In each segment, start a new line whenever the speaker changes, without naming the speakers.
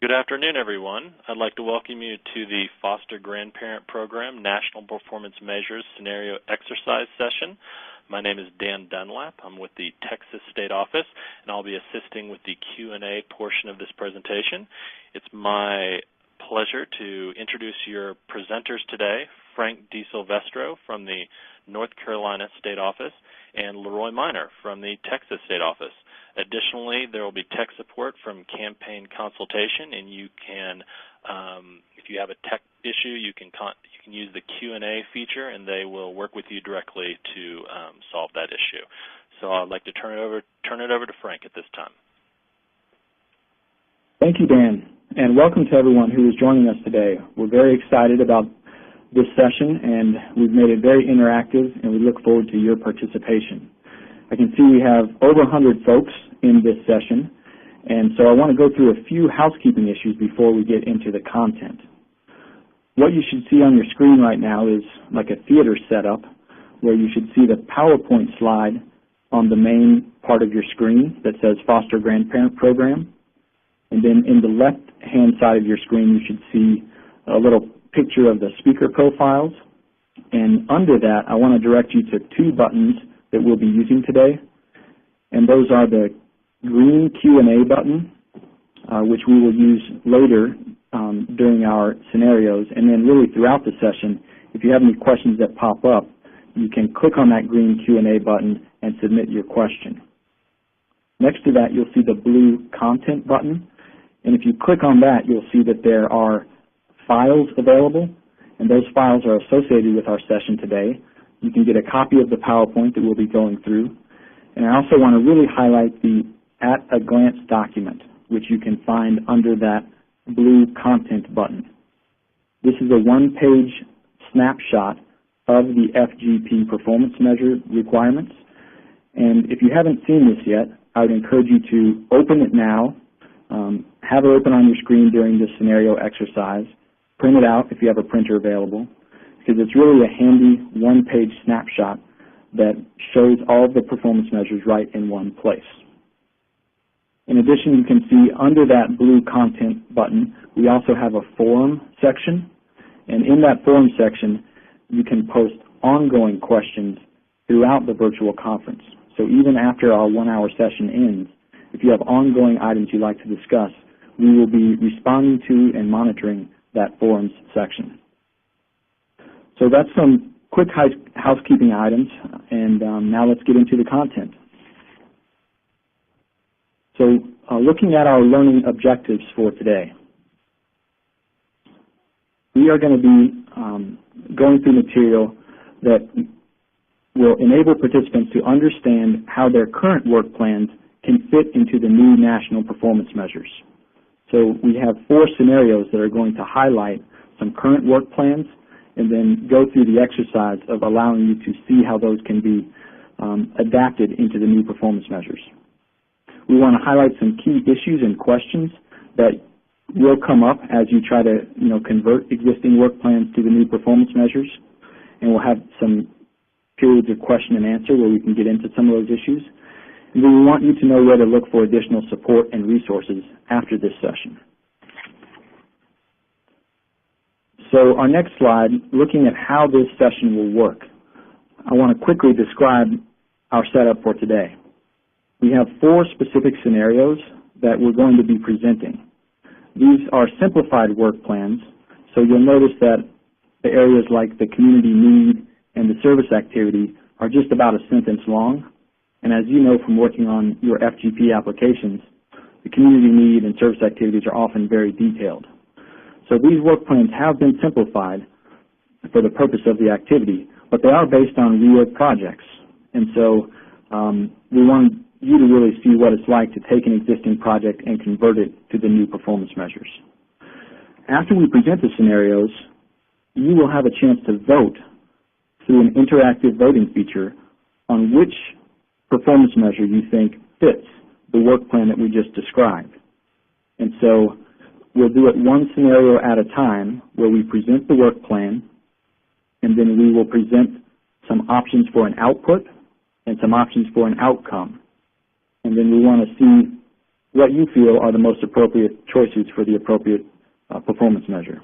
Good afternoon, everyone. I'd like to welcome you to the Foster Grandparent Program National Performance Measures Scenario Exercise Session. My name is Dan Dunlap. I'm with the Texas State Office, and I'll be assisting with the Q&A portion of this presentation. It's my pleasure to introduce your presenters today, Frank DiSilvestro from the North Carolina State Office and Leroy Miner from the Texas State Office. Additionally, there will be tech support from Campaign Consultation, and you can, if you have a tech issue, you can use the Q&A feature, and they will work with you directly to solve that issue. So I'd like to turn it over to Frank at this time.
Thank you, Dan, and welcome to everyone who is joining us today. We're very excited about this session, and we've made it very interactive, and we look forward to your participation. I can see we have over 100 folks in this session, and so I want to go through a few housekeeping issues before we get into the content. What you should see on your screen right now is like a theater setup where you should see the PowerPoint slide on the main part of your screen that says Foster Grandparent Program. And then in the left-hand side of your screen, you should see a little picture of the speaker profiles. And under that, I want to direct you to two buttons that we'll be using today. And those are the green Q&A button, which we will use later during our scenarios. And then really throughout the session, if you have any questions that pop up, you can click on that green Q&A button and submit your question. Next to that, you'll see the blue content button. And if you click on that, you'll see that there are files available, and those files are associated with our session today. You can get a copy of the PowerPoint that we'll be going through. And I also want to really highlight the at-a-glance document, which you can find under that blue content button. This is a one-page snapshot of the FGP performance measure requirements. And if you haven't seen this yet, I would encourage you to open it now, have it open on your screen during this scenario exercise, print it out if you have a printer available, because it's really a handy one-page snapshot that shows all of the performance measures right in one place. In addition, you can see under that blue content button, we also have a forum section. And in that forum section, you can post ongoing questions throughout the virtual conference. So even after our one-hour session ends, if you have ongoing items you'd like to discuss, we will be responding to and monitoring that forums section. So that's some quick housekeeping items, and now let's get into the content. So looking at our learning objectives for today, we are going to be going through material that will enable participants to understand how their current work plans can fit into the new national performance measures. So we have 4 scenarios that are going to highlight some current work plans and then go through the exercise of allowing you to see how those can be adapted into the new performance measures. We want to highlight some key issues and questions that will come up as you try to convert existing work plans to the new performance measures. And we'll have some periods of question and answer where we can get into some of those issues. And we want you to know where to look for additional support and resources after this session. So our next slide, looking at how this session will work, I want to quickly describe our setup for today. We have 4 specific scenarios that we're going to be presenting. These are simplified work plans, so you'll notice that the areas like the community need and the service activity are just about a sentence long. And as you know from working on your FGP applications, the community need and service activities are often very detailed. So these work plans have been simplified for the purpose of the activity, but they are based on real projects. And so we want you to really see what it's like to take an existing project and convert it to the new performance measures. After we present the scenarios, you will have a chance to vote through an interactive voting feature on which performance measure you think fits the work plan that we just described. And so we'll do it one scenario at a time where we present the work plan, and then we will present some options for an output and some options for an outcome. And then we want to see what you feel are the most appropriate choices for the appropriate performance measure.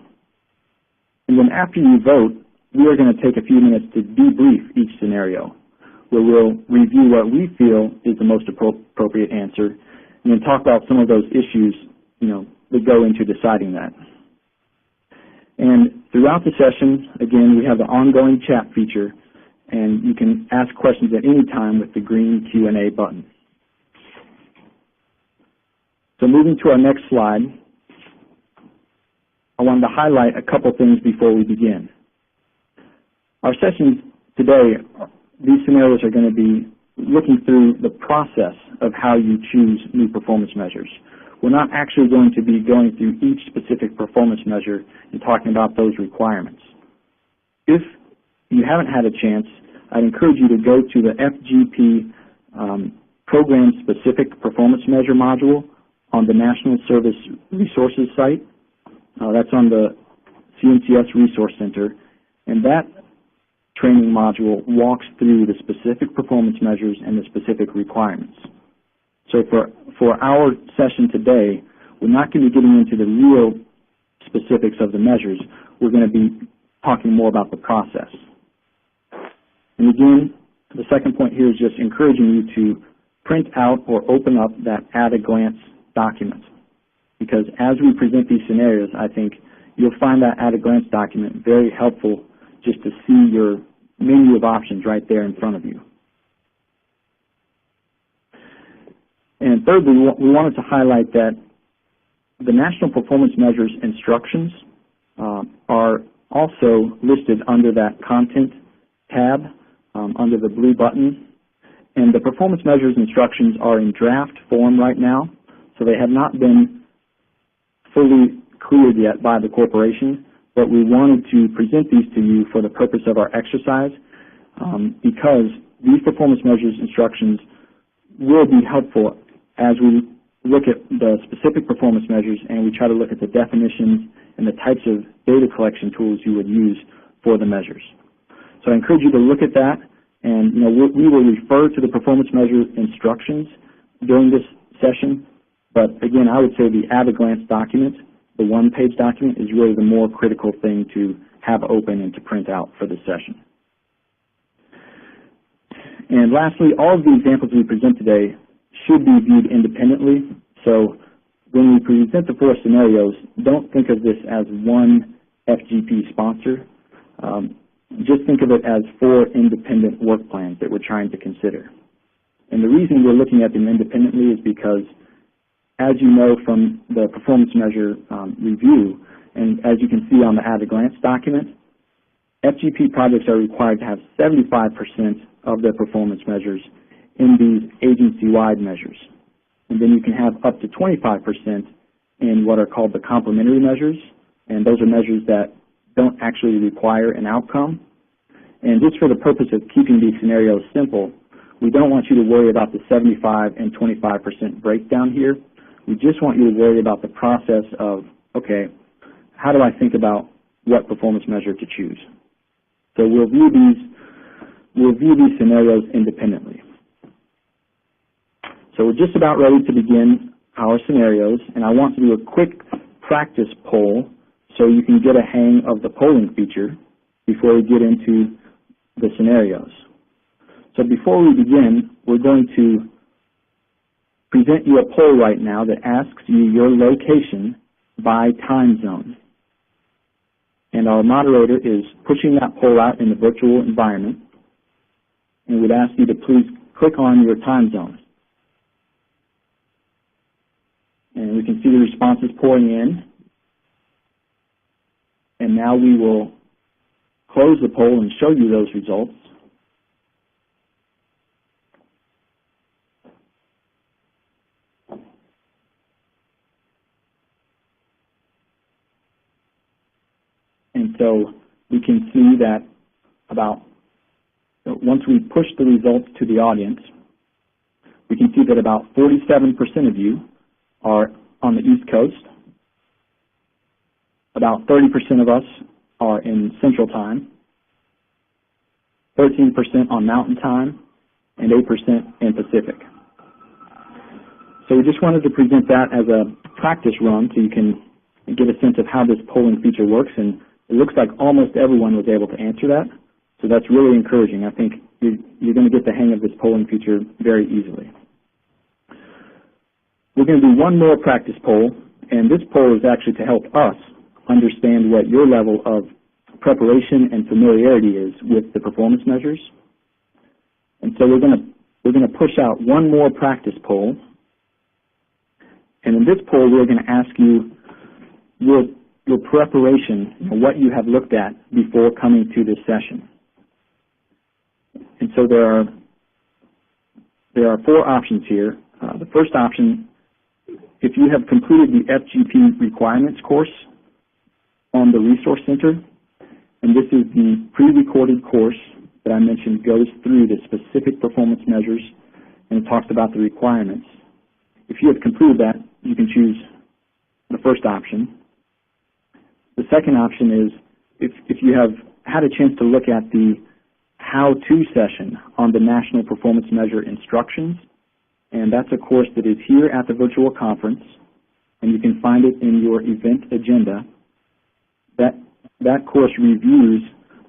And then after you vote, we are going to take a few minutes to debrief each scenario, where we'll review what we feel is the most appropriate answer, and then talk about some of those issues, that go into deciding that. And throughout the session, again, we have the ongoing chat feature, and you can ask questions at any time with the green Q&A button. So moving to our next slide, I wanted to highlight a couple things before we begin. Our sessions today, these scenarios are going to be looking through the process of how you choose new performance measures. We're not actually going to be going through each specific performance measure and talking about those requirements. If you haven't had a chance, I'd encourage you to go to the FGP program-specific performance measure module on the National Service Resources site. That's on the CNCS Resource Center, and that training module walks through the specific performance measures and the specific requirements. So for our session today, we're not going to be getting into the real specifics of the measures. We're going to be talking more about the process. And again, the second point here is just encouraging you to print out or open up that at-a-glance document. Because as we present these scenarios, I think you'll find that at-a-glance document very helpful just to see your menu of options right there in front of you. And thirdly, we wanted to highlight that the National Performance Measures instructions are also listed under that Content tab under the blue button. And the Performance Measures instructions are in draft form right now, so they have not been fully cleared yet by the corporation, but we wanted to present these to you for the purpose of our exercise because these Performance Measures instructions will be helpful as we look at the specific performance measures and we try to look at the definitions and the types of data collection tools you would use for the measures. So I encourage you to look at that, and we will refer to the performance measure instructions during this session, but again, I would say the at-a-glance document, the one-page document, is really the more critical thing to have open and to print out for this session. And lastly, all of the examples we present today should be viewed independently. So when we present the 4 scenarios, don't think of this as one FGP sponsor. Just think of it as 4 independent work plans that we're trying to consider. And the reason we're looking at them independently is because, as you know from the performance measure review, and as you can see on the at-a-glance document, FGP projects are required to have 75% of their performance measures in these agency-wide measures. And then you can have up to 25% in what are called the complementary measures, and those are measures that don't actually require an outcome. And just for the purpose of keeping these scenarios simple, we don't want you to worry about the 75 and 25% breakdown here. We just want you to worry about the process of, okay, how do I think about what performance measure to choose? So we'll view these scenarios independently. So we're just about ready to begin our scenarios, and I want to do a quick practice poll so you can get a hang of the polling feature before we get into the scenarios. So before we begin, we're going to present you a poll right now that asks you your location by time zone. And our moderator is pushing that poll out in the virtual environment, and we'd ask you to please click on your time zone. And we can see the responses pouring in. And now we will close the poll and show you those results. And so we can see that once we push the results to the audience, we can see that about 47% of you are on the East Coast. About 30% of us are in Central Time, 13% on Mountain Time, and 8% in Pacific. So we just wanted to present that as a practice run so you can get a sense of how this polling feature works, and it looks like almost everyone was able to answer that. So that's really encouraging. I think you're going to get the hang of this polling feature very easily. We're going to do one more practice poll, and this poll is actually to help us understand what your level of preparation and familiarity is with the performance measures. And so we're going to push out one more practice poll. And in this poll, we're going to ask you your preparation, what you have looked at before coming to this session. And so there are four options here. The first option, if you have completed the FGP requirements course on the Resource Center, and this is the pre-recorded course that I mentioned, goes through the specific performance measures and it talks about the requirements. If you have completed that, you can choose the first option. The second option is if you have had a chance to look at the how-to session on the National Performance Measure instructions, and that's a course that is here at the virtual conference, and you can find it in your event agenda. That course reviews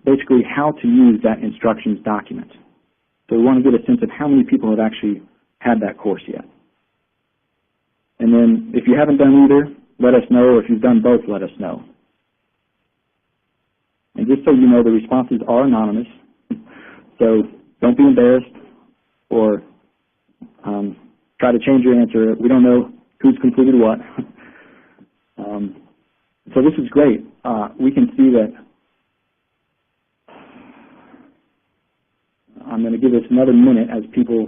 basically how to use that instructions document. So we want to get a sense of how many people have actually had that course yet. And then if you haven't done either, let us know, or if you've done both, let us know. And just so you know, the responses are anonymous, so don't be embarrassed or try to change your answer. We don't know who's completed what. So this is great. We can see that. I'm going to give this another minute as people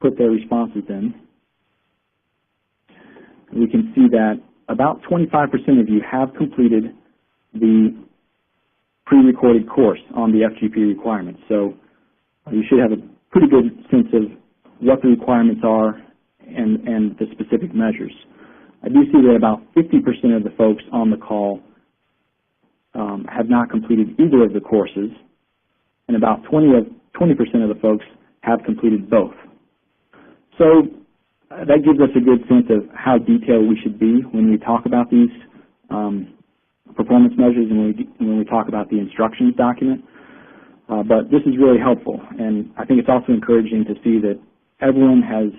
put their responses in. We can see that about 25% of you have completed the pre-recorded course on the FGP requirements. So you should have a pretty good sense of what the requirements are and the specific measures. I do see that about 50% of the folks on the call have not completed either of the courses, and about 20% of the folks have completed both. So that gives us a good sense of how detailed we should be when we talk about these performance measures and when we talk about the instructions document. But this is really helpful, and I think it's also encouraging to see that everyone has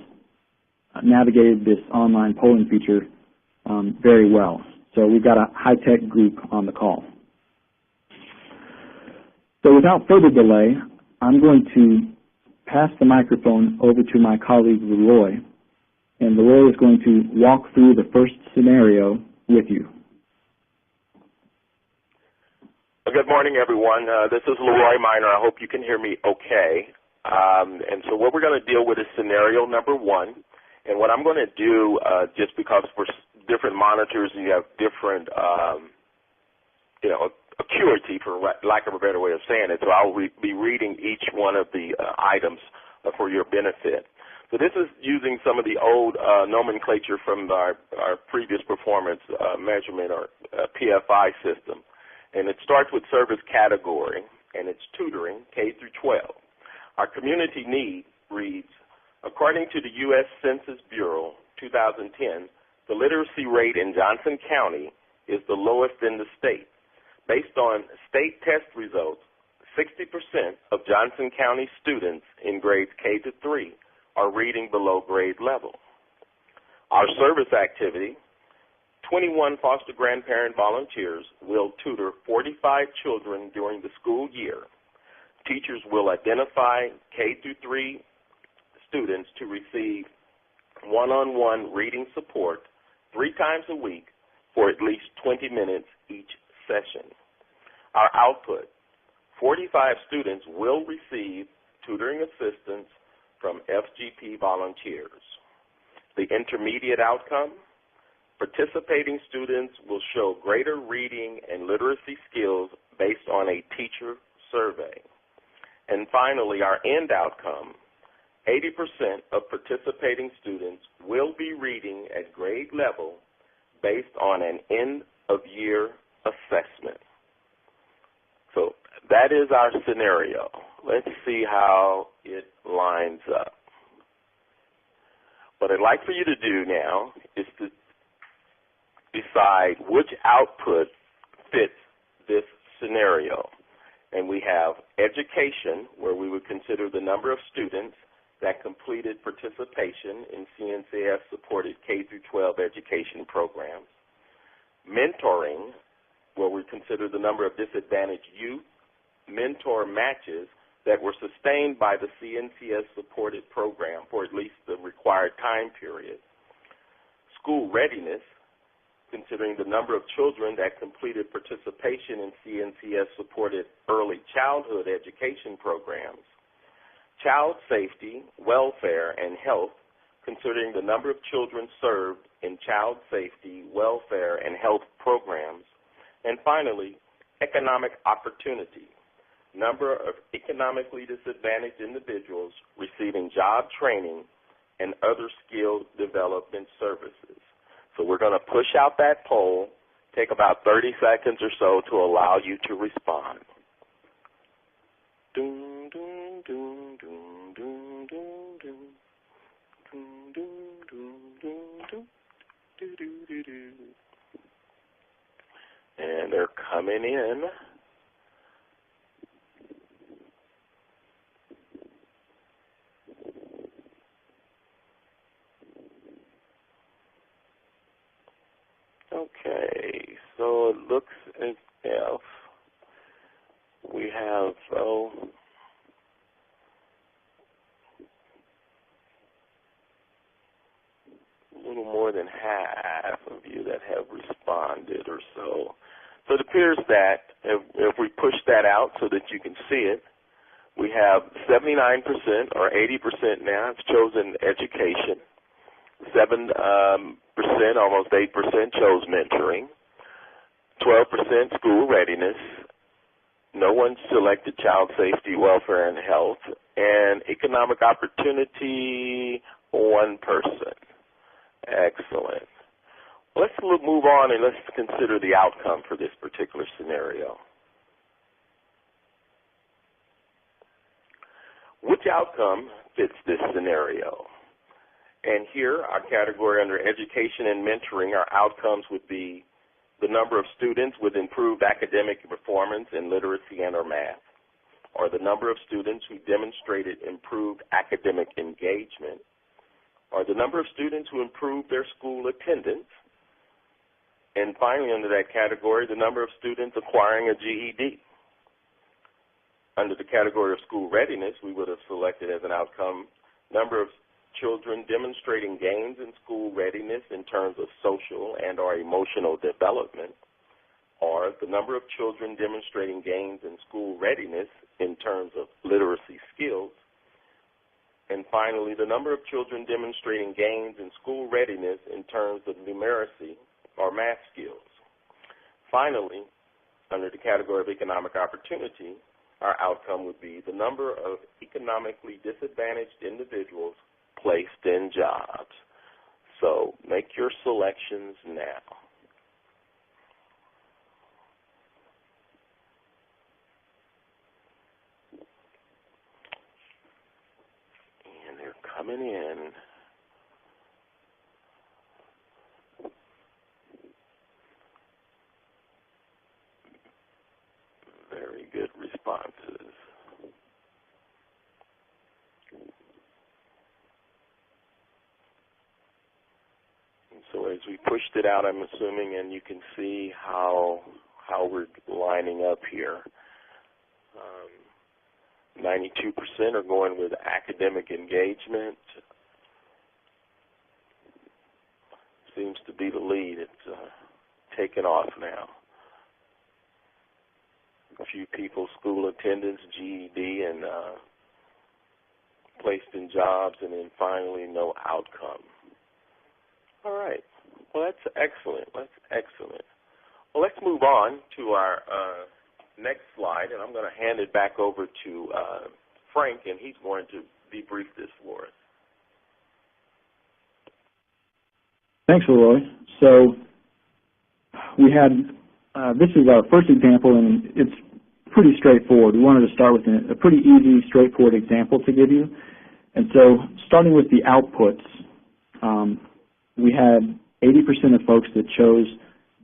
navigated this online polling feature very well. So we've got a high-tech group on the call. So without further delay, I'm going to pass the microphone over to my colleague Leroy, and Leroy is going to walk through the first scenario with you.
Good morning, everyone. This is Leroy Miner. I hope you can hear me okay. And so what we're going to deal with is scenario number one. And what I'm going to do, just because for different monitors you have different, acuity, for lack of a better way of saying it, so I'll be reading each one of the items for your benefit. So this is using some of the old nomenclature from our previous performance measurement or PFI system. And it starts with service category, and it's tutoring, K through 12. Our community need reads, according to the U.S. Census Bureau 2010, the literacy rate in Johnson County is the lowest in the state. Based on state test results, 60% of Johnson County students in grades K to 3 are reading below grade level. Our service activity, 21 foster grandparent volunteers will tutor 45 children during the school year. Teachers will identify K through 3 students to receive one-on-one reading support 3 times a week for at least 20 minutes each session. Our output, 45 students will receive tutoring assistance from FGP volunteers. The intermediate outcome, participating students will show greater reading and literacy skills based on a teacher survey. And finally, our end outcome, 80% of participating students will be reading at grade level based on an end-of-year assessment. So that is our scenario. Let's see how it lines up. What I'd like for you to do now is to decide which output fits this scenario. And we have education, where we would consider the number of students that completed participation in CNCF-supported K-12 education programs. Mentoring, where we consider the number of disadvantaged youth mentor matches that were sustained by the CNCF-supported program for at least the required time period. School readiness, considering the number of children that completed participation in CNCF-supported early childhood education programs. Child safety, welfare, and health, considering the number of children served in child safety, welfare, and health programs. And finally, economic opportunity, number of economically disadvantaged individuals receiving job training and other skill development services. So we're going to push out that poll, take about 30 seconds or so to allow you to respond. Doom, doom, doom, doom, doom, doom, doom. Doom, doom, doom, doom, doom. Do, do, do, do. And they're coming in. Okay, so it looks as if we have, a little more than half of you that have responded or so. So it appears that if we push that out so that you can see it, we have 79% or 80% now have chosen education. 7%, almost 8% chose mentoring. 12% school readiness. No one selected child safety, welfare, and health. And economic opportunity, 1 person. Excellent. Let's move on and let's consider the outcome for this particular scenario. Which outcome fits this scenario? And here, our category under education and mentoring, our outcomes would be the number of students with improved academic performance in literacy and or math, or the number of students who demonstrated improved academic engagement, or the number of students who improved their school attendance, and finally, under that category, the number of students acquiring a GED. Under the category of school readiness, we would have selected as an outcome number of children demonstrating gains in school readiness in terms of social and or emotional development, or the number of children demonstrating gains in school readiness in terms of literacy skills, and finally, the number of children demonstrating gains in school readiness in terms of numeracy or math skills. Finally, under the category of economic opportunity, our outcome would be the number of economically disadvantaged individuals placed in jobs. So make your selections now. And they're coming in. Very good responses. So as we pushed it out, I'm assuming, and you can see how we're lining up here. 92% are going with academic engagement. Seems to be the lead. It's taken off now. A few people, school attendance, GED, and placed in jobs, and then finally no outcome. All right. Well, that's excellent. That's excellent. Well, let's move on to our next slide, and I'm going to hand it back over to Frank, and he's going to debrief this for us.
Thanks, Leroy. So we had, this is our first example, and it's pretty straightforward. We wanted to start with a pretty easy, straightforward example to give you. And so starting with the outputs we had 80% of folks that chose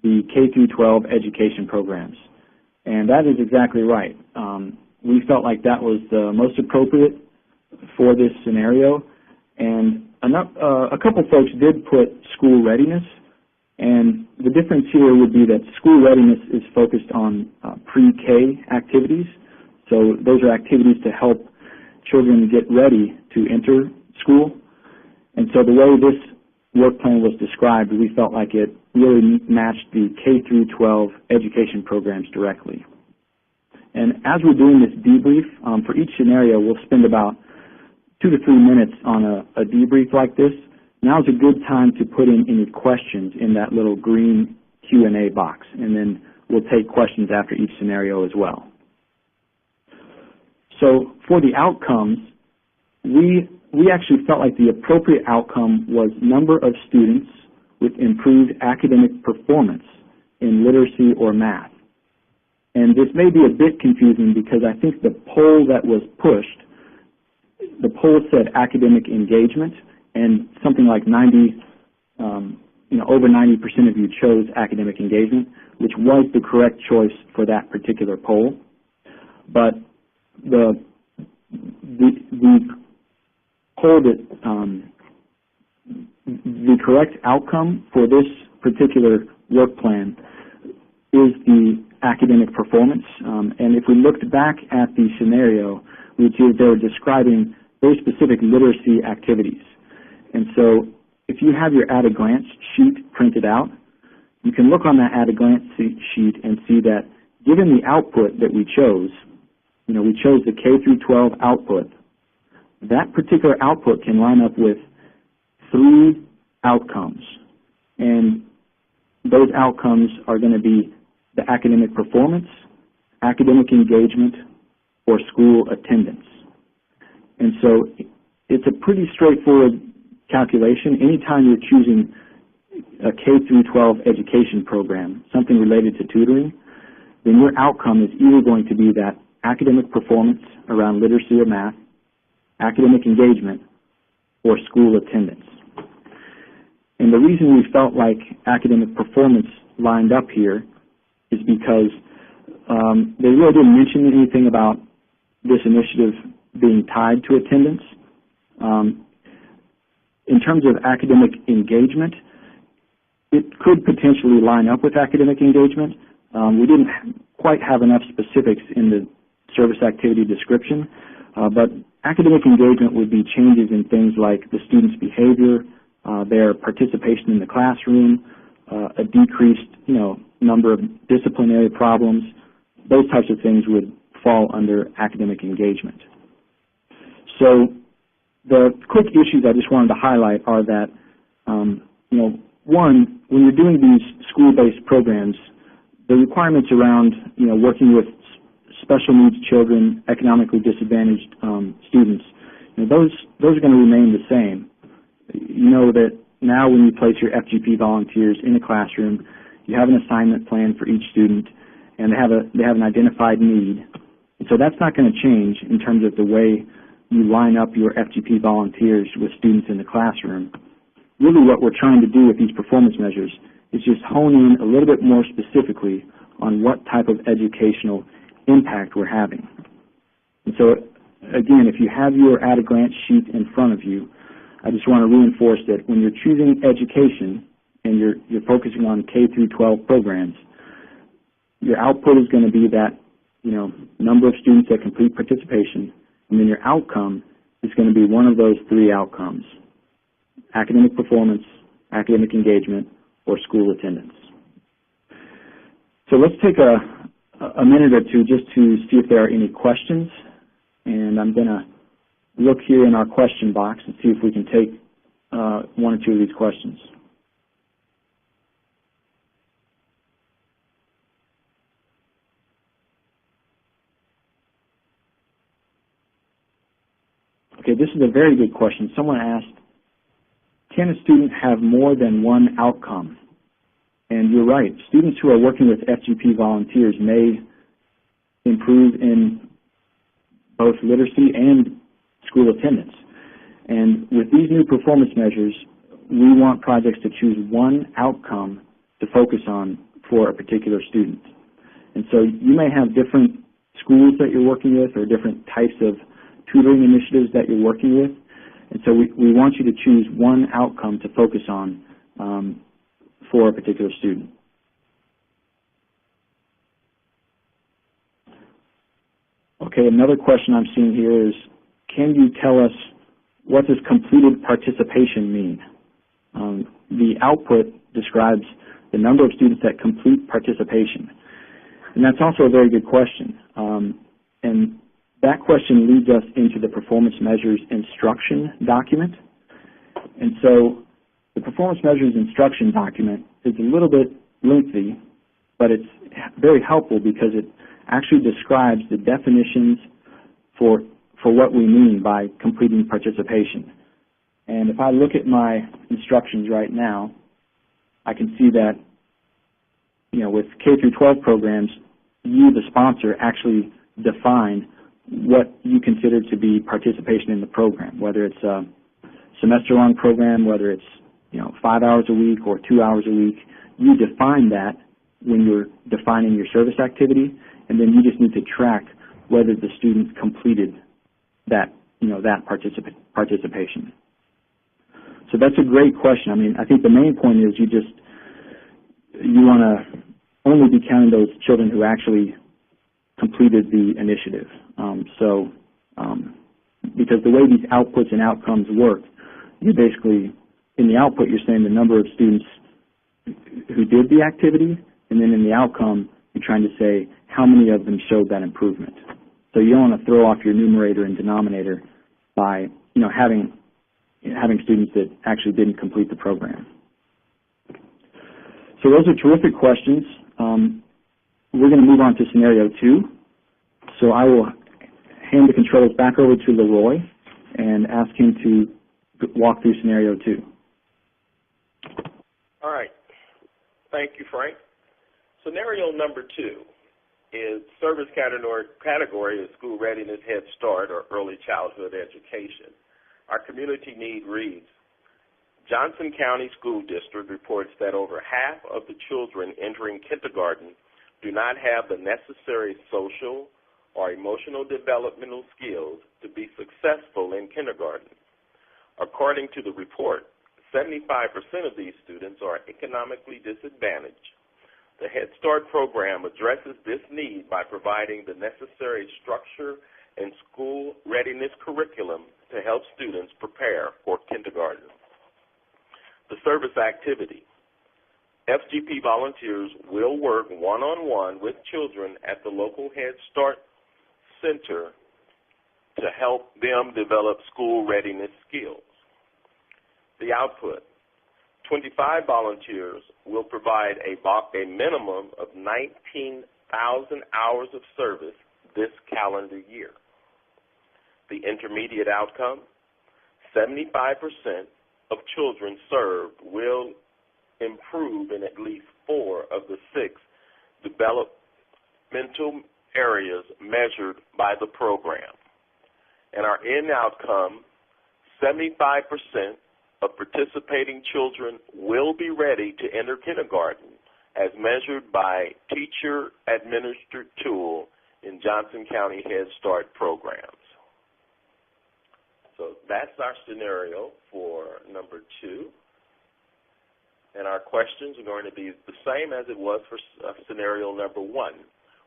the K through 12 education programs. And that is exactly right. We felt like that was the most appropriate for this scenario. And a couple folks did put school readiness. And the difference here would be that school readiness is focused on pre-K activities. So those are activities to help children get ready to enter school. And so the way this work plan was described, we felt like it really matched the K through 12 education programs directly. And as we're doing this debrief, for each scenario, we'll spend about 2 to 3 minutes on a debrief like this. Now is a good time to put in any questions in that little green Q&A box, and then we'll take questions after each scenario as well. So for the outcomes, we actually felt like the appropriate outcome was number of students with improved academic performance in literacy or math. And this may be a bit confusing because I think the poll that was pushed, the poll said academic engagement, and something like over 90% of you chose academic engagement, which was the correct choice for that particular poll. But the poll that the correct outcome for this particular work plan is the academic performance. And if we looked back at the scenario, which is they were describing very specific literacy activities. And so if you have your at-a-glance sheet printed out, you can look on that at-a-glance sheet and see that given the output that we chose, we chose the K through 12 output, that particular output can line up with 3 outcomes. And those outcomes are going to be the academic performance, academic engagement, or school attendance. And so it's a pretty straightforward calculation. Anytime you're choosing a K through 12 education program, something related to tutoring, then your outcome is either going to be that academic performance around literacy or math, academic engagement, or school attendance. And the reason we felt like academic performance lined up here is because they really didn't mention anything about this initiative being tied to attendance. In terms of academic engagement, it could potentially line up with academic engagement. We didn't quite have enough specifics in the service activity description, but academic engagement would be changes in things like the student's behavior, their participation in the classroom, a decreased number of disciplinary problems. Those types of things would fall under academic engagement. So the quick issues I just wanted to highlight are that, one, when you're doing these school-based programs, the requirements around, working with special needs children, economically disadvantaged students, those are going to remain the same. You know that now when you place your FGP volunteers in a classroom, you have an assignment plan for each student, and they have an identified need. And so that's not going to change in terms of the way you line up your FGP volunteers with students in the classroom. Really what we're trying to do with these performance measures is just hone in a little bit more specifically on what type of educational impact we're having. And so, again, if you have your at-a-glance sheet in front of you, I just want to reinforce that when you're choosing education and you're focusing on K through 12 programs, your output is going to be that number of students that complete participation, and then your outcome is going to be one of those 3 outcomes: academic performance, academic engagement, or school attendance. So let's take a minute or two just to see if there are any questions, and I'm going to look here in our question box and see if we can take 1 or 2 of these questions. Okay, this is a very good question. Someone asked, can a student have more than one outcome? And you're right. Students who are working with FGP volunteers may improve in both literacy and school attendance. And with these new performance measures, we want projects to choose one outcome to focus on for a particular student. And so you may have different schools that you're working with or different types of tutoring initiatives that you're working with. And so we want you to choose one outcome to focus on for a particular student. Okay, another question I'm seeing here is, can you tell us what does completed participation mean? The output describes the number of students that complete participation. And that's also a very good question. And that question leads us into the performance measures instruction document. And so the performance measures instruction document is a little bit lengthy, but it's very helpful because it actually describes the definitions for what we mean by completing participation. And if I look at my instructions right now, I can see that, you know, with K through 12 programs, you, the sponsor, actually define what you consider to be participation in the program, whether it's a semester-long program, whether it's, you know, 5 hours a week or 2 hours a week. You define that when you're defining your service activity, and then you just need to track whether the students completed that, you know, that participation. So that's a great question. I mean, I think the main point is you want to only be counting those children who actually completed the initiative. Because the way these outputs and outcomes work, you basically, in the output, you're saying the number of students who did the activity, and then in the outcome, you're trying to say how many of them showed that improvement. So you don't want to throw off your numerator and denominator by, you know, having students that actually didn't complete the program. So those are terrific questions. We're going to move on to scenario 2. So I will hand the controls back over to Leroy and ask him to walk through scenario 2.
All right. Thank you, Frank. Scenario number 2 is service category is school readiness, Head Start, or early childhood education. Our community need reads, Johnson County School District reports that over half of the children entering kindergarten do not have the necessary social or emotional developmental skills to be successful in kindergarten. According to the report, 75% of these students are economically disadvantaged. The Head Start program addresses this need by providing the necessary structure and school readiness curriculum to help students prepare for kindergarten. The service activity. FGP volunteers will work one-on-one with children at the local Head Start Center to help them develop school readiness skills. The output. 25 volunteers will provide a minimum of 19,000 hours of service this calendar year. The intermediate outcome, 75% of children served will improve in at least 4 of the 6 developmental areas measured by the program. And our end outcome, 75% of participating children will be ready to enter kindergarten as measured by teacher-administered tool in Johnson County Head Start programs. So that's our scenario for number 2. And our questions are going to be the same as it was for scenario number 1.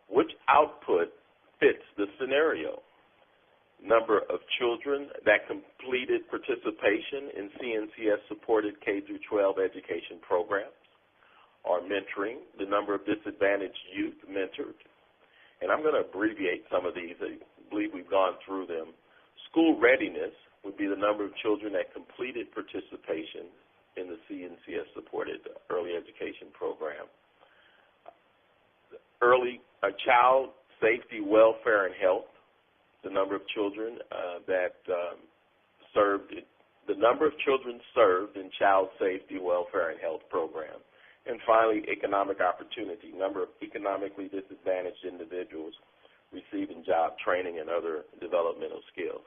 Which output fits the scenario? Number of children that completed participation in CNCS-supported K-12 education programs, or mentoring, the number of disadvantaged youth mentored. And I'm going to abbreviate some of these. I believe we've gone through them. School readiness would be the number of children that completed participation in the CNCS-supported early education program. Child safety, welfare, and health, the number of children served in child safety, welfare, and health programs. And finally, economic opportunity, number of economically disadvantaged individuals receiving job training and other developmental skills.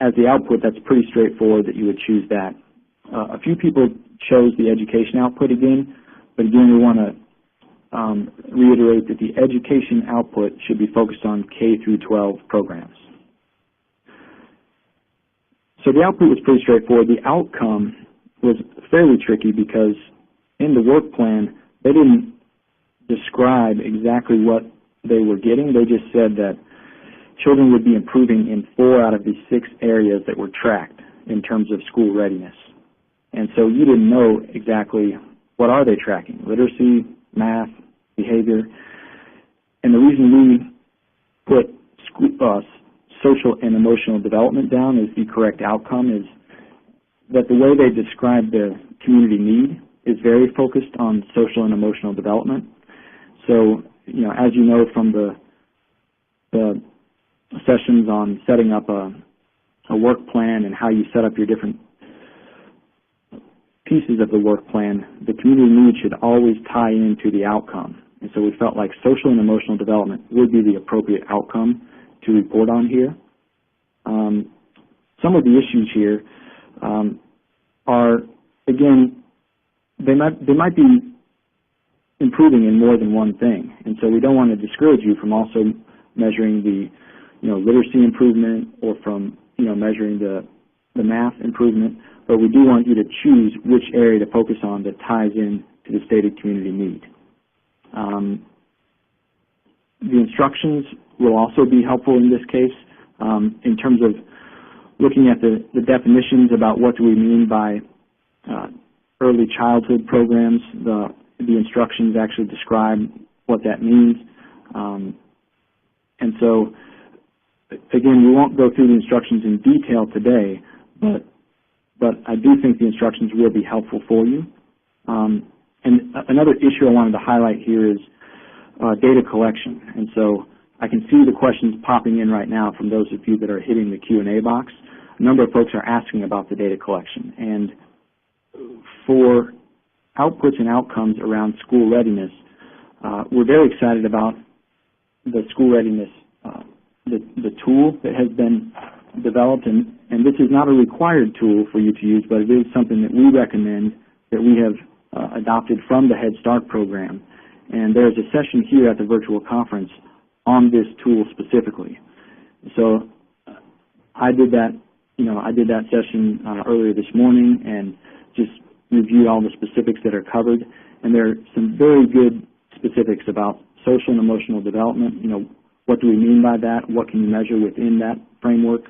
as the output, that's pretty straightforward that you would choose that. A few people chose the education output again, but again, we want to reiterate that the education output should be focused on K through 12 programs. So the output was pretty straightforward. The outcome was fairly tricky because in the work plan, they didn't describe exactly what they were getting. They just said that children would be improving in 4 out of the 6 areas that were tracked in terms of school readiness. And so you didn't know exactly what are they tracking, literacy, math, behavior. And the reason we put social and emotional development down as the correct outcome is that the way they describe the community need is very focused on social and emotional development. So, as you know from the sessions on setting up a work plan and how you set up your different pieces of the work plan, the community need should always tie into the outcome. And so we felt like social and emotional development would be the appropriate outcome to report on here. Some of the issues here are, again, they might be improving in more than one thing, and so we don't want to discourage you from also measuring the literacy improvement or from measuring the math improvement, but we do want you to choose which area to focus on that ties in to the stated community need. The instructions will also be helpful in this case in terms of looking at the definitions about what do we mean by early childhood programs. The instructions actually describe what that means. And so, again, we won't go through the instructions in detail today, but I do think the instructions will be helpful for you. And another issue I wanted to highlight here is data collection. And so I can see the questions popping in right now from those of you that are hitting the Q&A box. A number of folks are asking about the data collection. And for outputs and outcomes around school readiness, we're very excited about the school readiness, the tool that has been developed. And this is not a required tool for you to use, but it is something that we recommend that we have adopted from the Head Start program. And there's a session here at the virtual conference on this tool specifically. So I did that session earlier this morning and just reviewed all the specifics that are covered. And there are some very good specifics about social and emotional development. What do we mean by that? What can you measure within that framework?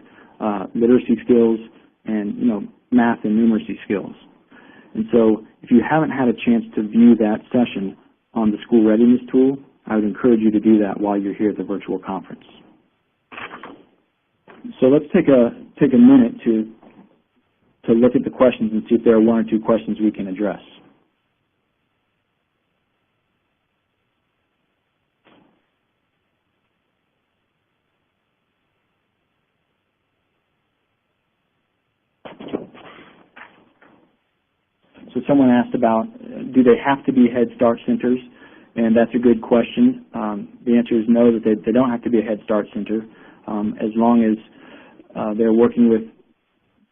Literacy skills and, math and numeracy skills. And so if you haven't had a chance to view that session on the school readiness tool, I would encourage you to do that while you're here at the virtual conference. So let's take a minute to look at the questions and see if there are 1 or 2 questions we can address. So someone asked about, do they have to be Head Start centers? And that's a good question. The answer is no, that they don't have to be a Head Start center. As long as they're working with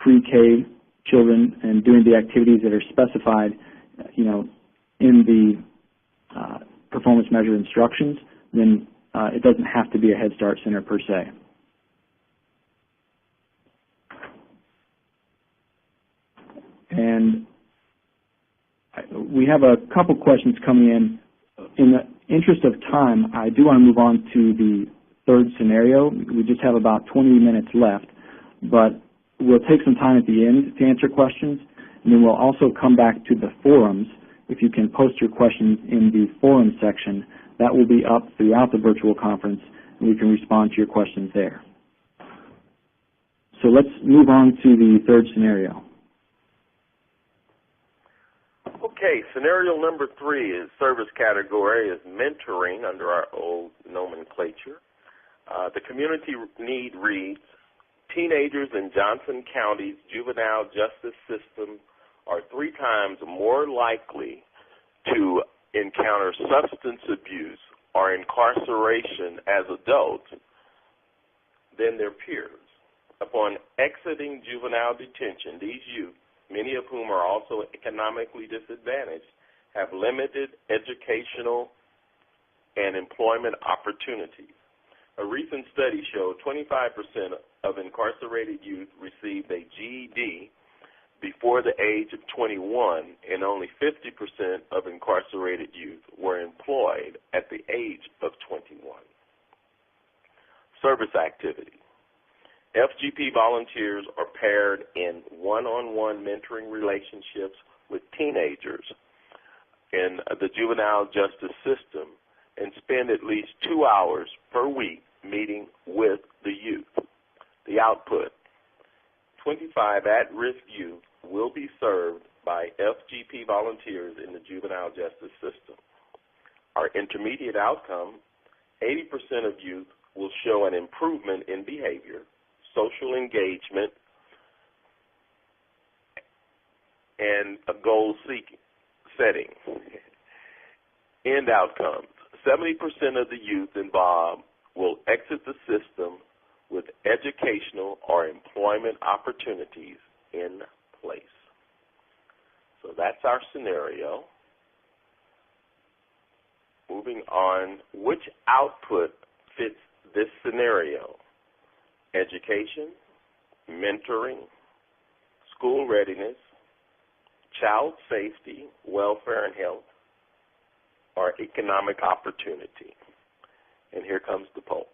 pre-K children and doing the activities that are specified, in the performance measure instructions, then it doesn't have to be a Head Start center per se. And we have a couple questions coming in. In the interest of time, I do want to move on to the 3rd scenario. We just have about 20 minutes left, but we'll take some time at the end to answer questions, and then we'll also come back to the forums. If you can post your questions in the forum section, that will be up throughout the virtual conference, and we can respond to your questions there. So let's move on to the 3rd scenario.
Okay, scenario number 3 is service category is mentoring under our old nomenclature. The community need reads, teenagers in Johnson County's juvenile justice system are 3 times more likely to encounter substance abuse or incarceration as adults than their peers. Upon exiting juvenile detention, these youth, many of whom are also economically disadvantaged, have limited educational and employment opportunities. A recent study showed 25% of incarcerated youth received a GED before the age of 21, and only 50% of incarcerated youth were employed at the age of 21. Service activity. FGP volunteers are paired in one-on-one mentoring relationships with teenagers in the juvenile justice system and spend at least 2 hours per week meeting with the youth. The output: 25 at-risk youth will be served by FGP volunteers in the juvenile justice system. Our intermediate outcome: 80% of youth will show an improvement in behavior, social engagement, and a goal setting. End outcomes: 70% of the youth involved will exit the system with educational or employment opportunities in place. So that's our scenario. Moving on, which output fits this scenario? Education, mentoring, school readiness, child safety, welfare and health, or economic opportunity. And here comes the poll.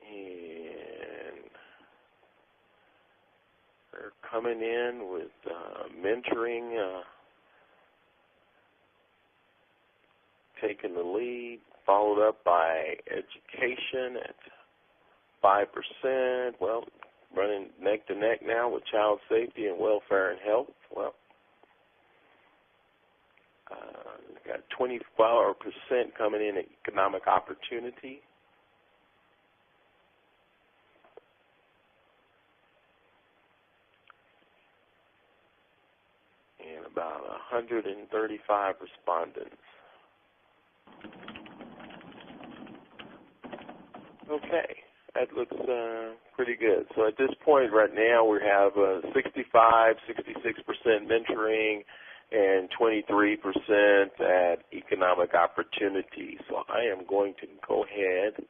And they're coming in with mentoring, taking the lead, followed up by education at 5%. Well, running neck to neck now with child safety and welfare and health. Well, got 24% coming in at economic opportunity. And about 135 respondents. Okay. That looks pretty good. So at this point right now we have 65, 66% mentoring and 23% at economic opportunity. So I am going to go ahead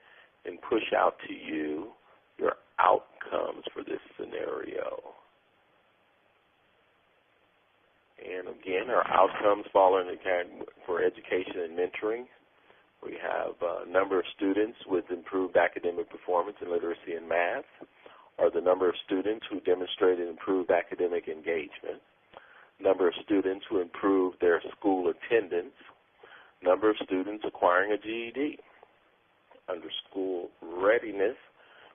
and push out to you your outcomes for this scenario. And again, our outcomes fall in the category for education and mentoring. We have a number of students with improved academic performance in literacy and math, or the number of students who demonstrated improved academic engagement, number of students who improved their school attendance, number of students acquiring a GED. Under school readiness,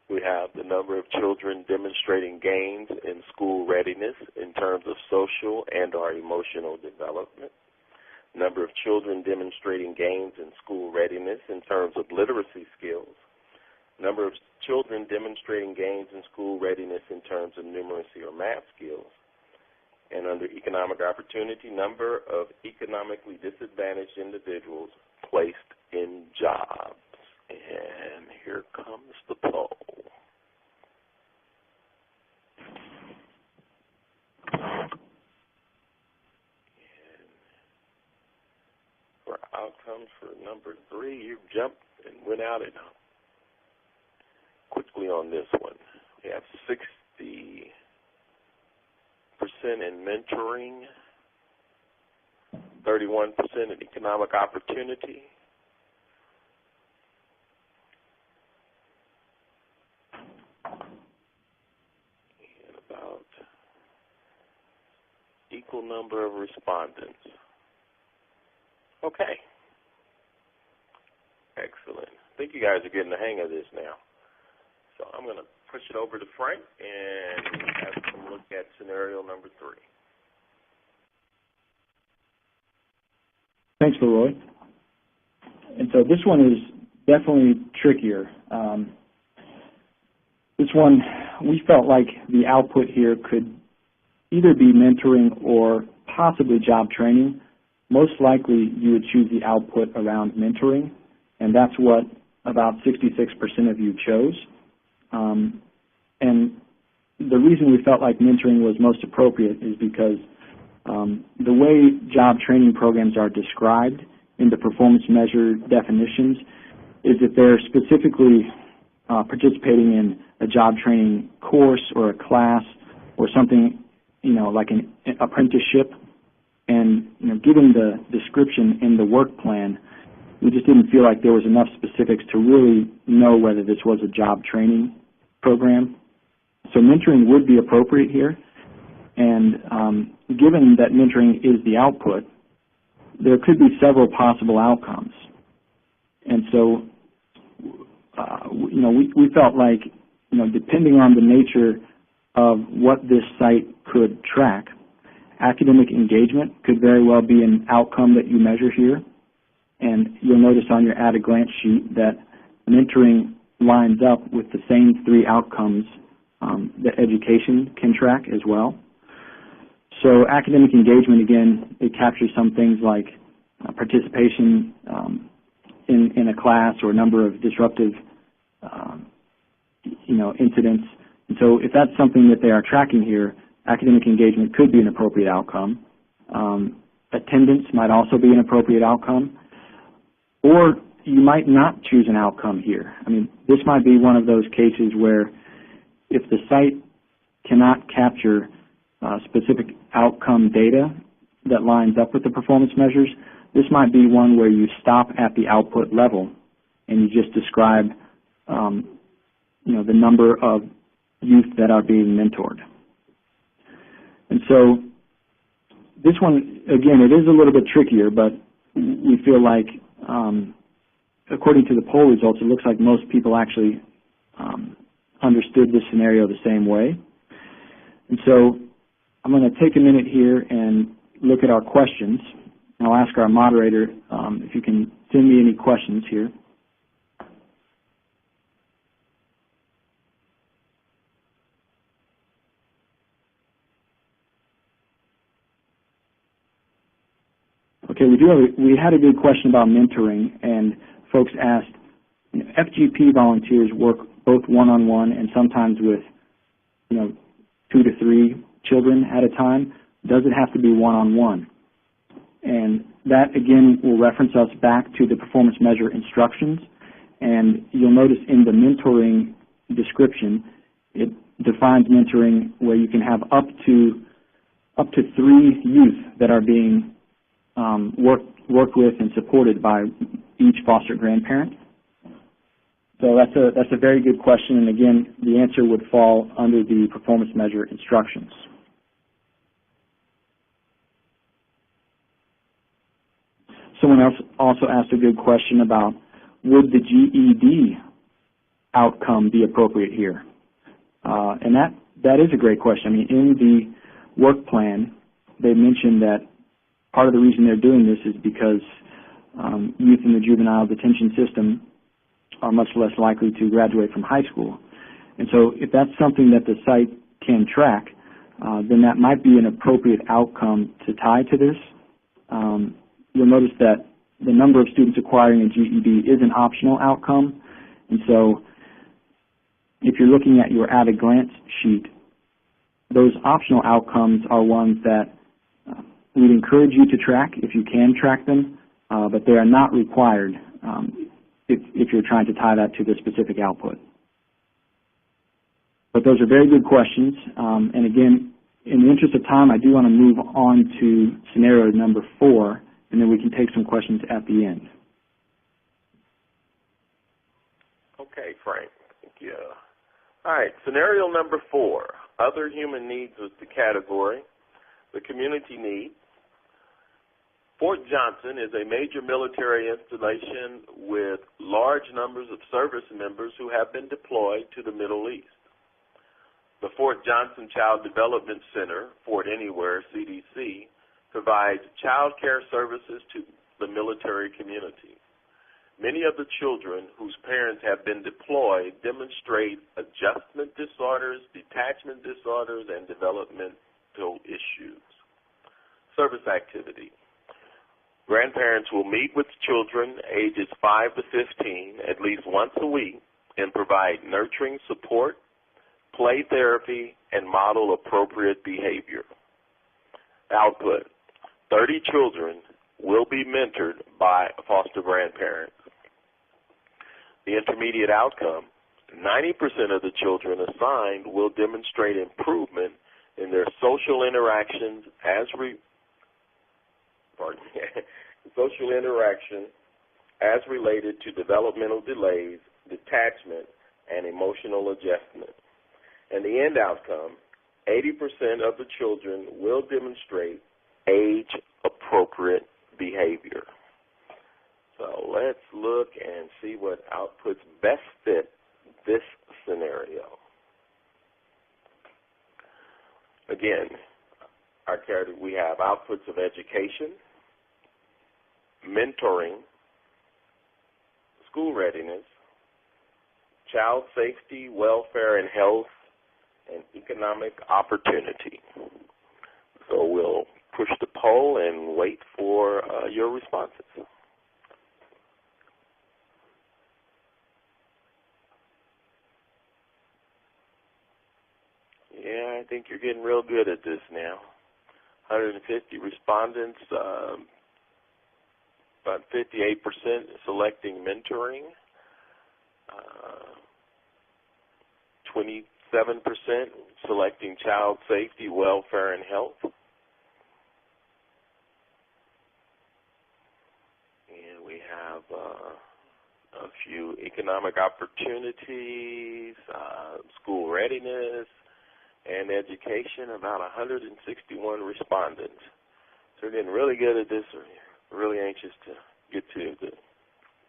we have the number of children demonstrating gains in school readiness in terms of social and or emotional development. Number of children demonstrating gains in school readiness in terms of literacy skills. Number of children demonstrating gains in school readiness in terms of numeracy or math skills. And under economic opportunity, number of economically disadvantaged individuals placed in jobs. And here comes the poll. Outcomes for number 3, you jumped and went out and quickly on this one. We have 60% in mentoring, 31% in economic opportunity, and about equal number of respondents. Okay. Excellent. I think you guys are getting the hang of this now. So I'm going to push it over to Frank and have him look at scenario number 3.
Thanks, Leroy. And so this one is definitely trickier. This one, we felt like the output here could either be mentoring or possibly job training, most likely you would choose the output around mentoring, and that's what about 66% of you chose. And the reason we felt like mentoring was most appropriate is because the way job training programs are described in the performance measure definitions is that they're specifically participating in a job training course or a class or something, like an apprenticeship. And given the description in the work plan, we just didn't feel like there was enough specifics to really know whether this was a job training program. So mentoring would be appropriate here. And given that mentoring is the output, there could be several possible outcomes. And so, we felt like, depending on the nature of what this site could track, academic engagement could very well be an outcome that you measure here. And you'll notice on your at-a-glance sheet that mentoring lines up with the same three outcomes that education can track as well. So academic engagement, again, it captures some things like participation in a class or a number of disruptive incidents. And so if that's something that they are tracking here, academic engagement could be an appropriate outcome. Attendance might also be an appropriate outcome. Or you might not choose an outcome here. I mean, this might be one of those cases where if the site cannot capture specific outcome data that lines up with the performance measures, this might be one where you stop at the output level and you just describe the number of youth that are being mentored. And so this one, again, it is a little bit trickier, but we feel like, according to the poll results, it looks like most people actually understood this scenario the same way. And so I'm going to take a minute here and look at our questions. I'll ask our moderator if you can send me any questions here. Okay, we had a good question about mentoring, and folks asked, FGP volunteers work both one-on-one and sometimes with 2 to 3 children at a time. Does it have to be one-on-one? And that, again, will reference us back to the performance measure instructions. And you'll notice in the mentoring description, it defines mentoring where you can have up to 3 youth that are being worked with and supported by each foster grandparent. So that's a very good question, and again, the answer would fall under the performance measure instructions. Someone else also asked a good question about, would the GED outcome be appropriate here? And that is a great question. I mean, in the work plan, they mentioned that part of the reason they're doing this is because youth in the juvenile detention system are much less likely to graduate from high school. And so if that's something that the site can track, then that might be an appropriate outcome to tie to this. You'll notice that the number of students acquiring a GED is an optional outcome. And so if you're looking at your at-a-glance sheet, those optional outcomes are ones that we'd encourage you to track if you can track them, but they are not required if you're trying to tie that to the specific output. But those are very good questions. And again, in the interest of time, I do want to move on to scenario number 4, and then we can take some questions at the end.
Okay, Frank. Thank you. All right, scenario number 4. Other human needs is the category. The community needs. Fort Johnson is a major military installation with large numbers of service members who have been deployed to the Middle East. The Fort Johnson Child Development Center, Fort Anywhere, CDC, provides child care services to the military community. Many of the children whose parents have been deployed demonstrate adjustment disorders, detachment disorders, and developmental issues. service activity. Grandparents will meet with children ages 5 to 15 at least once a week and provide nurturing support, play therapy, and model appropriate behavior. Output: 30 children will be mentored by foster grandparents. The intermediate outcome: 90% of the children assigned will demonstrate improvement in their social interactions as related to developmental delays, detachment, and emotional adjustment. And the end outcome: 80% of the children will demonstrate age-appropriate behavior. So let's look and see what outputs best fit this scenario. Again, we have outputs of education, mentoring, school readiness, child safety, welfare and health, and economic opportunity. So we'll push the poll and wait for your responses. Yeah, I think you're getting real good at this now. 150 respondents, about 58% selecting mentoring, 27% selecting child safety, welfare, and health. And we have a few economic opportunities, school readiness, and education, about 161 respondents. So we're getting really good at this. We're really anxious to get to the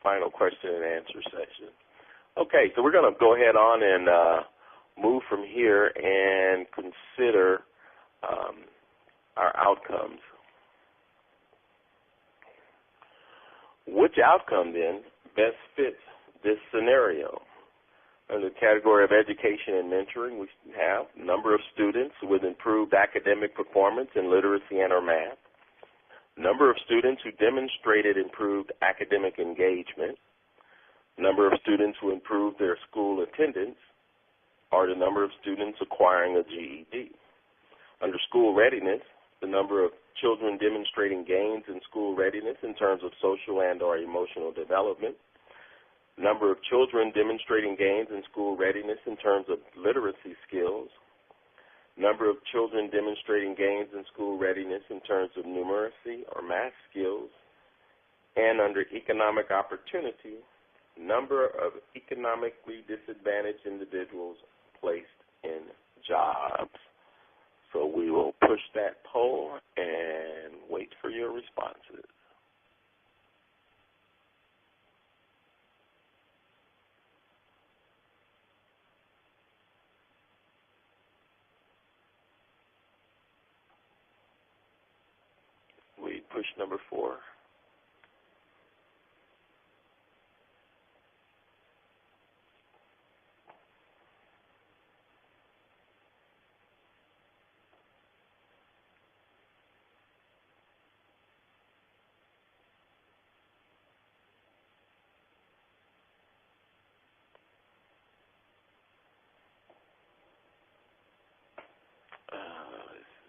final question and answer session. Okay, so we're going to go ahead on and move from here and consider our outcomes. Which outcome, then, best fits this scenario? Under the category of education and mentoring, we have number of students with improved academic performance in literacy and or math, number of students who demonstrated improved academic engagement, number of students who improved their school attendance, or the number of students acquiring a GED. Under school readiness, the number of children demonstrating gains in school readiness in terms of social and or emotional development, number of children demonstrating gains in school readiness in terms of literacy skills, number of children demonstrating gains in school readiness in terms of numeracy or math skills, and under economic opportunity, number of economically disadvantaged individuals placed in jobs. So we will push that poll and wait for your responses. We push number 4. Let's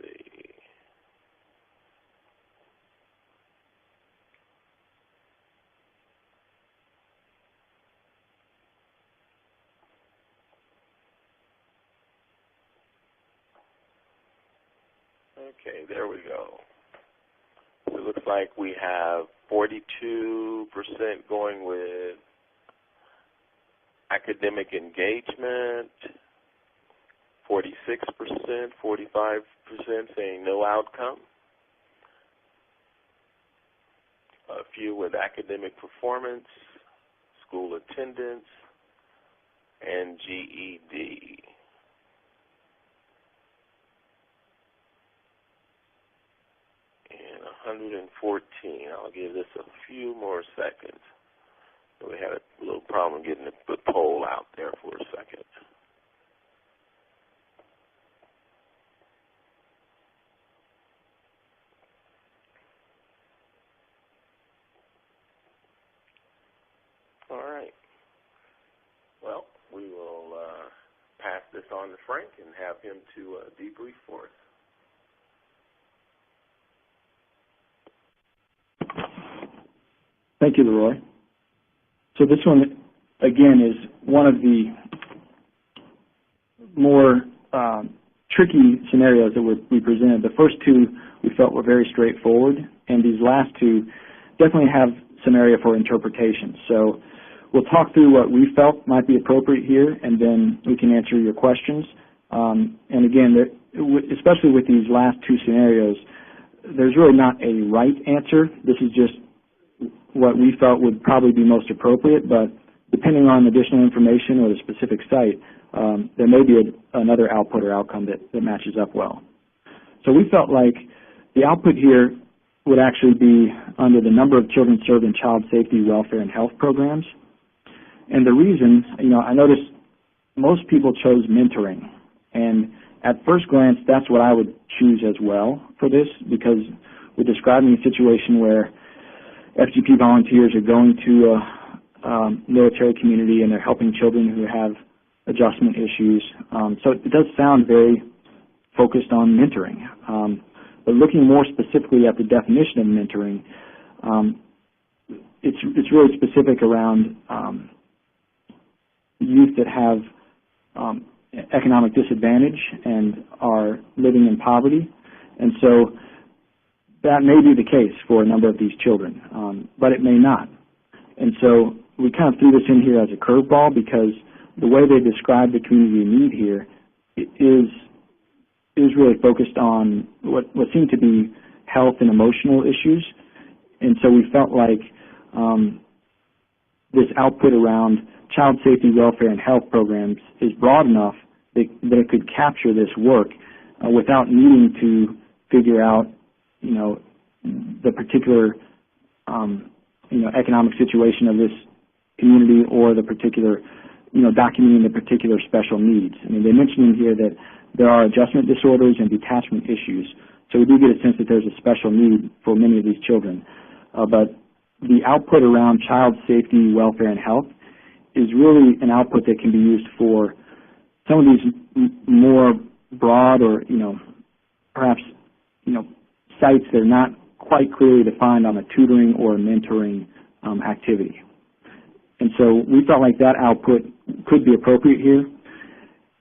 see. Okay, there we go. So it looks like we have 42% going with academic engagement, 46%, 45% saying no outcome, a few with academic performance, school attendance, and GED. And 114. I'll give this a few more seconds. We had a little problem getting the poll out there for a second. All right. Well, we will pass this on to Frank and have him to debrief for us.
Thank you, Leroy. So this one, again, is one of the more tricky scenarios that we presented. The first two we felt were very straightforward, and these last two definitely have some area for interpretation. So we'll talk through what we felt might be appropriate here, and then we can answer your questions. And again, especially with these last two scenarios, there's really not a right answer. This is just what we felt would probably be most appropriate, but depending on additional information or the specific site, there may be another output or outcome that matches up well. So we felt like the output here would actually be under the number of children served in child safety, welfare, and health programs. And the reason, I noticed most people chose mentoring. And at first glance, that's what I would choose as well for this, because we're describing a situation where FGP volunteers are going to a military community and they're helping children who have adjustment issues. So it does sound very focused on mentoring. But looking more specifically at the definition of mentoring, it's really specific around youth that have economic disadvantage and are living in poverty. And so that may be the case for a number of these children, but it may not. And so we kind of threw this in here as a curveball because the way they describe the community in need here is really focused on what seemed to be health and emotional issues. And so we felt like this output around child safety, welfare, and health programs is broad enough that it could capture this work without needing to figure out, the particular, economic situation of this community or the particular, documenting the particular special needs. I mean, they mentioned in here that there are adjustment disorders and detachment issues. So we do get a sense that there's a special need for many of these children. But the output around child safety, welfare, and health is really an output that can be used for some of these more broad or, perhaps, sites that are not quite clearly defined on a tutoring or a mentoring activity. And so we felt like that output could be appropriate here.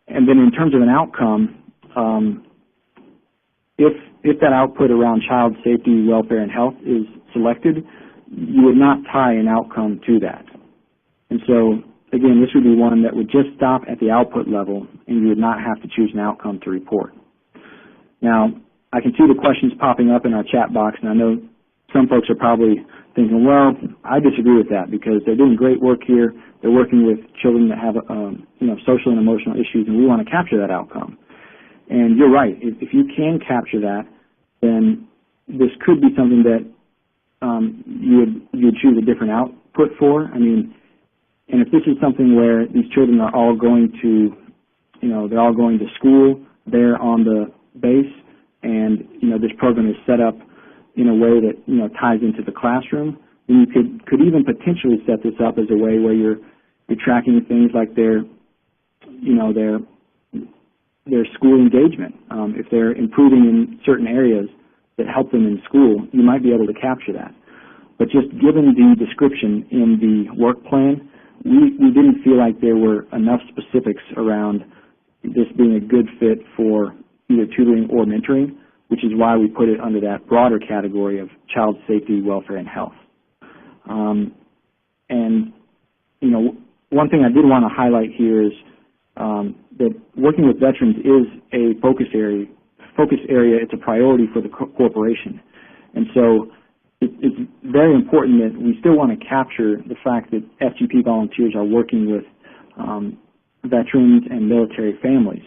And then in terms of an outcome, if that output around child safety, welfare, and health is selected, you would not tie an outcome to that. And so, again, this would be one that would just stop at the output level, and you would not have to choose an outcome to report. Now, I can see the questions popping up in our chat box, and I know some folks are probably thinking, well, I disagree with that because they're doing great work here. They're working with children that have, social and emotional issues, and we want to capture that outcome. And you're right. If you can capture that, then this could be something that you would choose a different output for. I mean, and if this is something where these children are all going to, they're all going to school there on the base, and this program is set up in a way that ties into the classroom, then you could even potentially set this up as a way where you're tracking things like their school engagement. If they're improving in certain areas that help them in school, you might be able to capture that. But just given the description in the work plan, we didn't feel like there were enough specifics around this being a good fit for either tutoring or mentoring, which is why we put it under that broader category of child safety, welfare, and health. One thing I did want to highlight here is that working with veterans is a focus area. It's a priority for the corporation. And so it's very important that we still want to capture the fact that FGP volunteers are working with veterans and military families.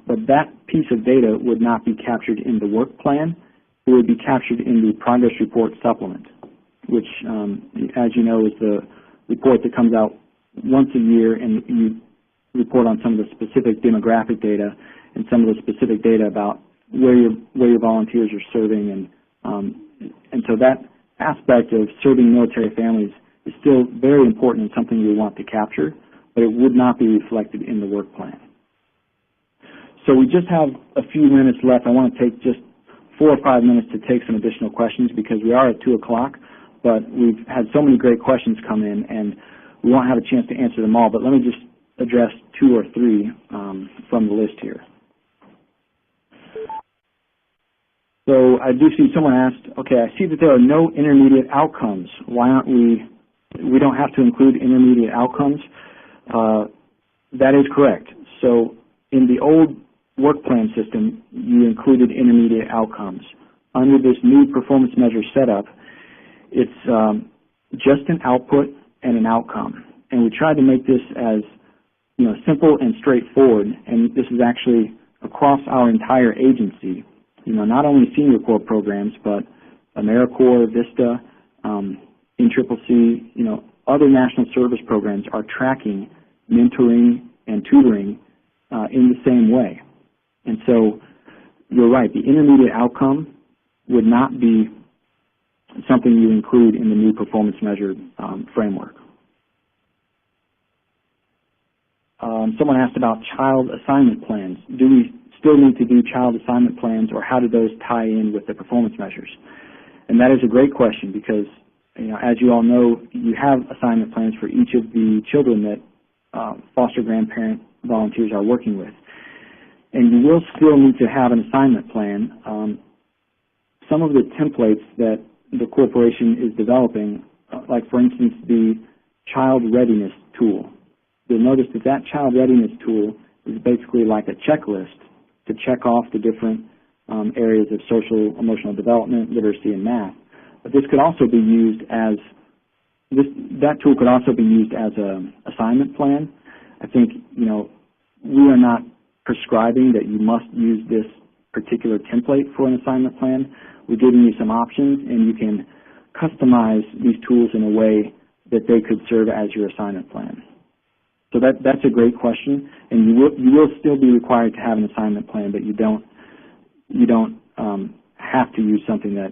But that piece of data would not be captured in the work plan. It would be captured in the progress report supplement, which, as you know, is the report that comes out once a year, and you report on some of the specific demographic data and some of the specific data about where your volunteers are serving, and so that aspect of serving military families is still very important and something we want to capture, but it would not be reflected in the work plan. So we just have a few minutes left. I want to take just 4 or 5 minutes to take some additional questions because we are at 2 o'clock, but we've had so many great questions come in and we won't have a chance to answer them all, but let me just address 2 or 3 from the list here. So I do see someone asked, okay, I see that there are no intermediate outcomes. Why aren't we don't have to include intermediate outcomes? That is correct. So in the old work plan system, you included intermediate outcomes. Under this new performance measure setup, it's just an output and an outcome. And we tried to make this as simple and straightforward, and this is actually across our entire agency. Not only senior core programs, but AmeriCorps, VISTA, NCCC, other national service programs are tracking mentoring and tutoring in the same way. And so you're right, the intermediate outcome would not be something you include in the new performance measure framework. Someone asked about child assignment plans. Do we still need to do child assignment plans, or how do those tie in with the performance measures? And that is a great question because, as you all know, you have assignment plans for each of the children that foster grandparent volunteers are working with. And you will still need to have an assignment plan. Some of the templates that the corporation is developing, like for instance the child readiness tool, you'll notice that that child readiness tool is basically like a checklist to check off the different areas of social emotional development, literacy, and math. But this could also be used as that tool could also be used as an assignment plan. I think we are not prescribing that you must use this particular template for an assignment plan. We're giving you some options, and you can customize these tools in a way that they could serve as your assignment plan. So that's a great question, and you will still be required to have an assignment plan, but you don't have to use something that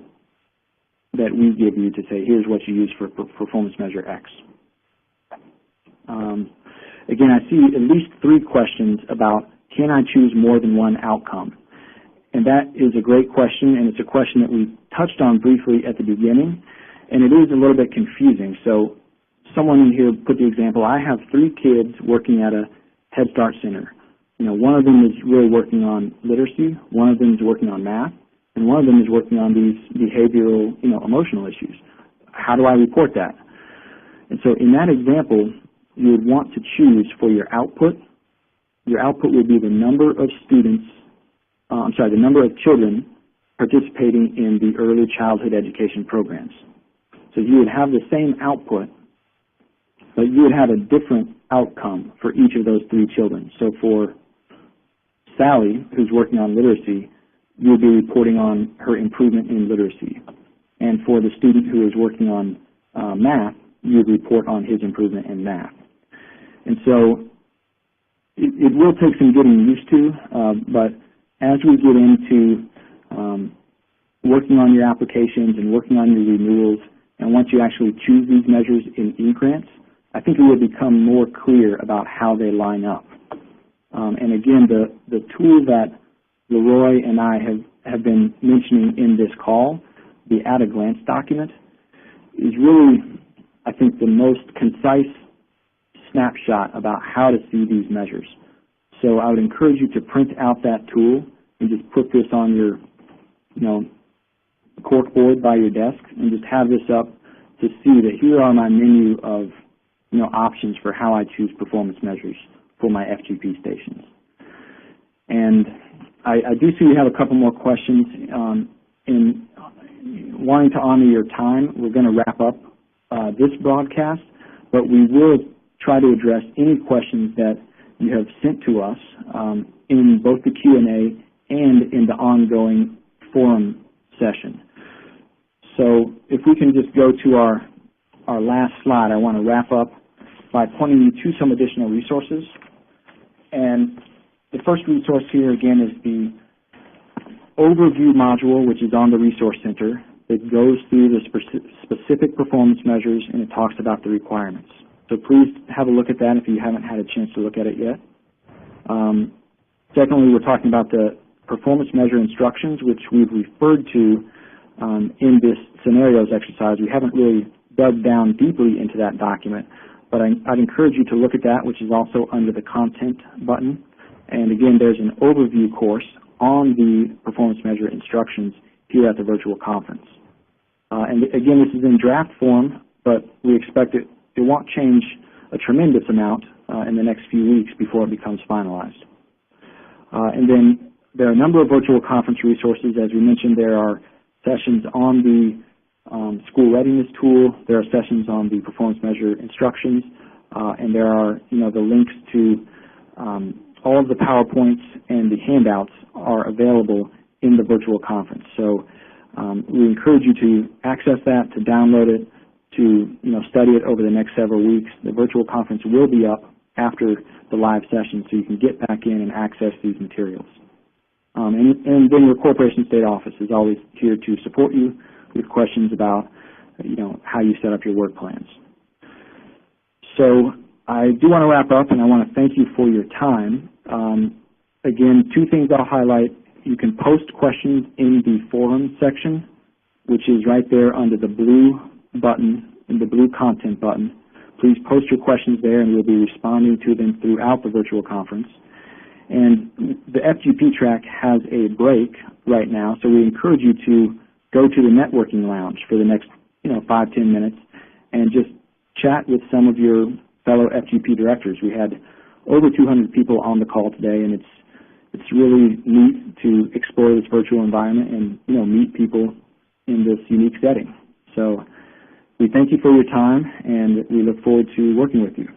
we give you to say here's what you use for performance measure X. Again, I see at least 3 questions about can I choose more than one outcome, and that is a great question, and it's a question that we touched on briefly at the beginning, and it is a little bit confusing. So someone in here put the example, I have 3 kids working at a Head Start center. One of them is really working on literacy, one of them is working on math, and one of them is working on these behavioral, emotional issues. How do I report that? And so in that example, you would want to choose for your output. Your output would be the number of students, the number of children participating in the early childhood education programs. So you would have the same output, but you would have a different outcome for each of those 3 children. So for Sally, who's working on literacy, you would be reporting on her improvement in literacy. And for the student who is working on math, you would report on his improvement in math. And so it will take some getting used to, but as we get into working on your applications and working on your renewals, and once you actually choose these measures in e-grants, I think it will become more clear about how they line up. And again, the tool that Leroy and I have been mentioning in this call, the at-a-glance document, is really, I think, the most concise snapshot about how to see these measures. So I would encourage you to print out that tool and just put this on your, corkboard by your desk and just have this up to see that here are my menu of, options for how I choose performance measures for my FGP stations. And I do see we have a couple more questions. In wanting to honor your time, we're going to wrap up this broadcast, but we will try to address any questions that you have sent to us in both the Q&A and in the ongoing forum session. So if we can just go to our last slide, I want to wrap up by pointing you to some additional resources. And the first resource here, again, is the overview module, which is on the Resource Center. that goes through the specific performance measures, and it talks about the requirements. So please have a look at that if you haven't had a chance to look at it yet. Secondly, we're talking about the performance measure instructions, which we've referred to in this scenarios exercise. We haven't really dug down deeply into that document, but I'd encourage you to look at that, which is also under the content button. And again, there's an overview course on the performance measure instructions here at the virtual conference. And again, this is in draft form, but we expect it won't change a tremendous amount in the next few weeks before it becomes finalized. And then there are a number of virtual conference resources. As we mentioned, there are sessions on the school readiness tool. There are sessions on the performance measure instructions, and there are the links to all of the PowerPoints and the handouts are available in the virtual conference. So we encourage you to access that, to download it, to study it over the next several weeks. The virtual conference will be up after the live session, so you can get back in and access these materials. And then your Corporation State Office is always here to support you with questions about how you set up your work plans. So I do want to wrap up, and I want to thank you for your time. Again, two things I'll highlight. You can post questions in the forum section, which is right there under the blue button, in the blue content button. Please post your questions there, and we'll be responding to them throughout the virtual conference. And the FGP track has a break right now, so we encourage you to go to the networking lounge for the next 5-10 minutes and just chat with some of your fellow FGP directors. We had over 200 people on the call today, and it's really neat to explore this virtual environment and meet people in this unique setting. So we thank you for your time, and we look forward to working with you.